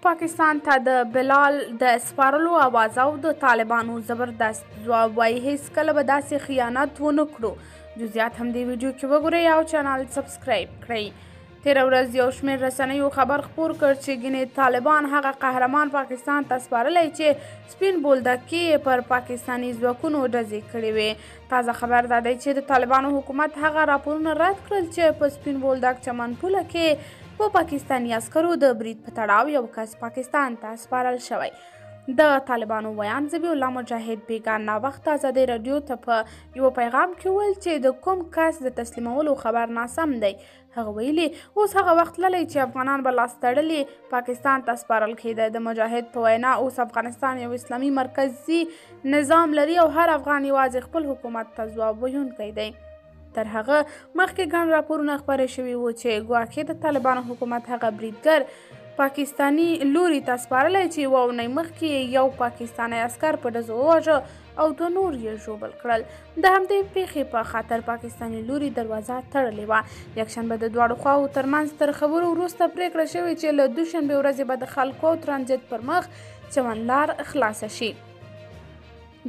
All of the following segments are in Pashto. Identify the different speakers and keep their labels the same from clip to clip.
Speaker 1: پاکستان ته د بلال د سپارلو اواز او د طالبانو زبردست ځواب وایي هیڅکله به داسې خیانت ونه کړو. جزئیات هم دې ویډیو کې وګورئ او چینل سبسکرایب کړئ. تېره ورځ یو شمېر رسنیو خبر خپور کړ چې ګینې طالبان هغه قهرمان پاکستان ته سپارلی چې سپین بولدکې یې پر پاکستاني ځواکونو ډزې کړې وې. تازه خبر دا دی چې د طالبانو حکومت هغه راپورونه رد کړل چې په سپین بولدک چمن پوله کې په پاکستاني عسکرو د برید په تړاو یو کس پاکستان ته سپارل شوی. د طالبانو ویان ذبیح الله مجاهد بیګا ناوخته ازادۍ راډیو ته په یو پیغام کې وویل چې د کوم کس د تسلیمولو خبر ناسم دی. هغه ویلي اوس هغه وخت تللی چې افغانان به لاس تړلي پاکستان ته سپارل کېده. د مجاهد په وینا اوس افغانستان یو اسلامي مرکزي نظام لري او هر افغان یوازې خپل حکومت ته ځواب ویونکی دی. تر هغه مخکې ګڼ راپورونه خپاره شوي وو چې ګواکې د طالبانو حکومت هغه بریدګر پاکستاني لوري ته سپارلی چې یوه اونۍ مخکې یو پاکستانی عسکر په ډزو وواژه او دوه نور یې ژوبل کړل. د همدې پیښې په خاطر پاکستاني لوري دروازه تړلې وه. یکشنبه د دواړو خواوو ترمنځ تر خبرو وروسته پرېکړه شوې چې له دوشنبې ورځې به د خلکو او ترانزیت پر مخ چمن لار خلاصه شي.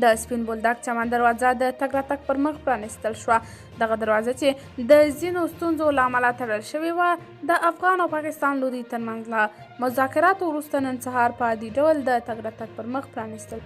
Speaker 1: د سپین بولدک چمن دروازه د تګ راتګ پر مخ پرانیستل شوه. دغه دروازه چې د ځینو ستونزو له امله تړل شوې وه د افغان او پاکستان لوري ترمنځ له مذاکراتو وروسته نن سهار په عادي ډول د تګ راتګ پر مخ پرانیستل